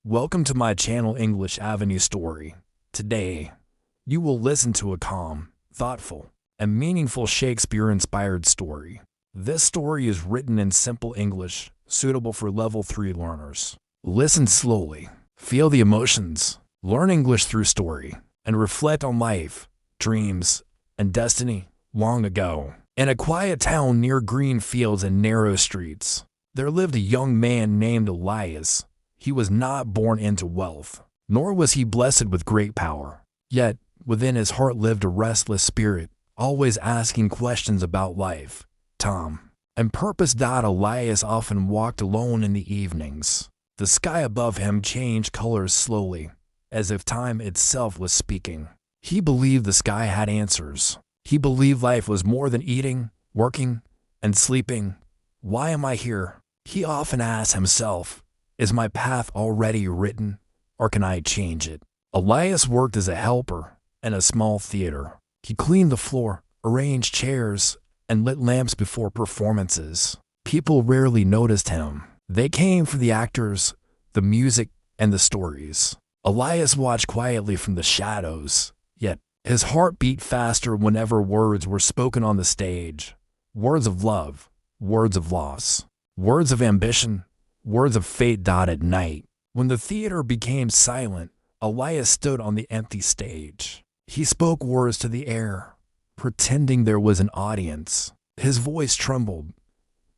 Welcome to my channel English Avenue Story. Today, you will listen to a calm, thoughtful, and meaningful Shakespeare-inspired story. This story is written in simple English, suitable for Level 3 learners. Listen slowly, feel the emotions, learn English through story, and reflect on life, dreams, and destiny. Long ago, in a quiet town near green fields and narrow streets, there lived a young man named Elias. He was not born into wealth, nor was he blessed with great power. Yet, within his heart lived a restless spirit, always asking questions about life, time, and purpose. Elias often walked alone in the evenings. The sky above him changed colors slowly, as if time itself was speaking. He believed the sky had answers. He believed life was more than eating, working, and sleeping. Why am I here? He often asked himself. Is my path already written, or can I change it? Elias worked as a helper in a small theater. He cleaned the floor, arranged chairs, and lit lamps before performances. People rarely noticed him. They came for the actors, the music, and the stories. Elias watched quietly from the shadows, yet his heart beat faster whenever words were spoken on the stage. Words of love, words of loss, words of ambition, words of fate. At night, when the theater became silent, Elias stood on the empty stage. He spoke words to the air, pretending there was an audience. His voice trembled,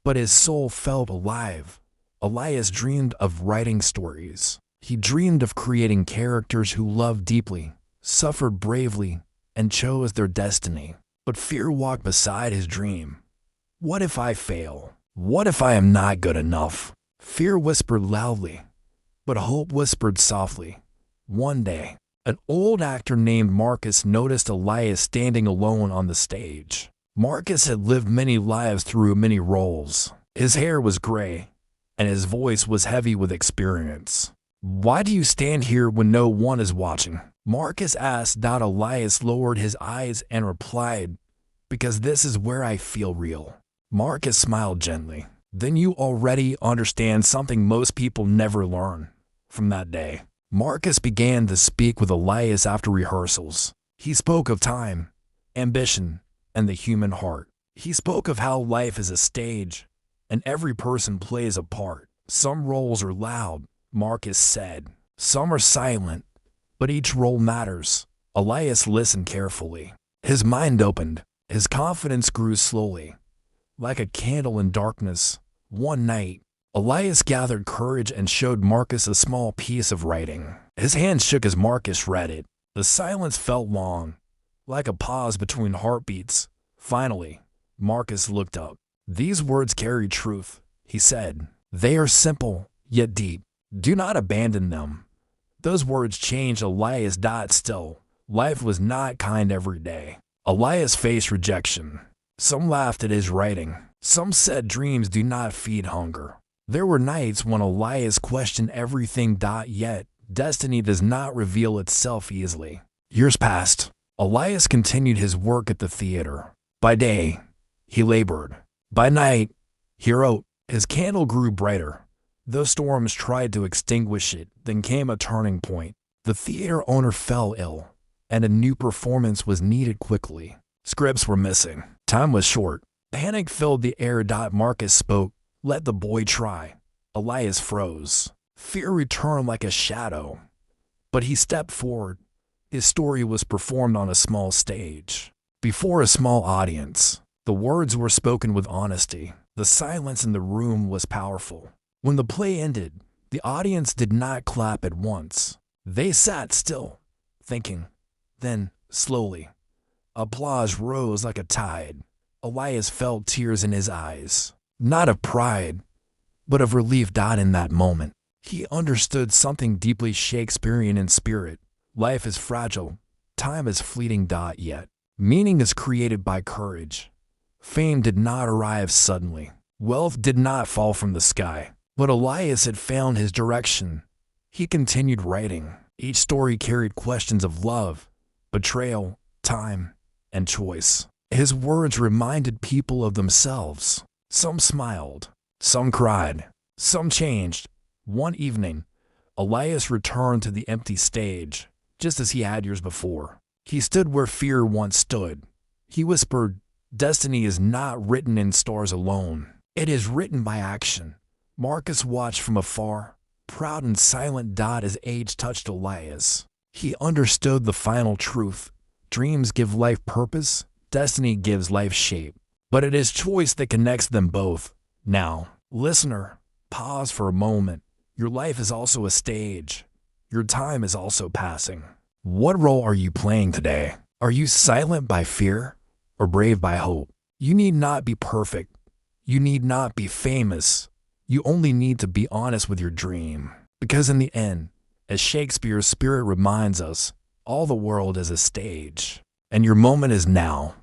but his soul felt alive. Elias dreamed of writing stories. He dreamed of creating characters who loved deeply, suffered bravely, and chose their destiny. But fear walked beside his dream. What if I fail? What if I am not good enough? Fear whispered loudly, but hope whispered softly. One day, an old actor named Marcus noticed Elias standing alone on the stage. Marcus had lived many lives through many roles. His hair was gray, and his voice was heavy with experience. Why do you stand here when no one is watching? Marcus asked. Elias lowered his eyes and replied, because this is where I feel real. Marcus smiled gently. Then you already understand something most people never learn. From that day, Marcus began to speak with Elias after rehearsals. He spoke of time, ambition, and the human heart. He spoke of how life is a stage, and every person plays a part. Some roles are loud, Marcus said. Some are silent, but each role matters. Elias listened carefully. His mind opened. His confidence grew slowly. Like a candle in darkness. One night, Elias gathered courage and showed Marcus a small piece of writing. His hand shook as Marcus read it. The silence felt long, like a pause between heartbeats. Finally, Marcus looked up. These words carry truth, he said. They are simple, yet deep. Do not abandon them. Those words changed Elias. Still, life was not kind every day. Elias faced rejection. Some laughed at his writing. Some said dreams do not feed hunger. There were nights when Elias questioned everything. Yet, destiny does not reveal itself easily. Years passed. Elias continued his work at the theater. By day, he labored. By night, he wrote. His candle grew brighter. Though storms tried to extinguish it, then came a turning point. The theater owner fell ill, and a new performance was needed quickly. Scripts were missing. Time was short. Panic filled the air. Marcus spoke. Let the boy try. Elias froze. Fear returned like a shadow. But he stepped forward. His story was performed on a small stage. Before a small audience, the words were spoken with honesty. The silence in the room was powerful. When the play ended, the audience did not clap at once. They sat still, thinking. Then, slowly, applause rose like a tide. Elias felt tears in his eyes, not of pride, but of relief. In that moment, he understood something deeply Shakespearean in spirit. Life is fragile, time is fleeting. Yet, meaning is created by courage. Fame did not arrive suddenly. Wealth did not fall from the sky. But Elias had found his direction. He continued writing. Each story carried questions of love, betrayal, time, and choice. His words reminded people of themselves. Some smiled, some cried, some changed. One evening, Elias returned to the empty stage, just as he had years before. He stood where fear once stood. He whispered, "Destiny is not written in stars alone. It is written by action." Marcus watched from afar, proud and silent as age touched Elias. He understood the final truth. Dreams give life purpose, destiny gives life shape. But it is choice that connects them both. Now, listener, pause for a moment. Your life is also a stage. Your time is also passing. What role are you playing today? Are you silent by fear or brave by hope? You need not be perfect. You need not be famous. You only need to be honest with your dream. Because in the end, as Shakespeare's spirit reminds us, all the world is a stage. And your moment is now.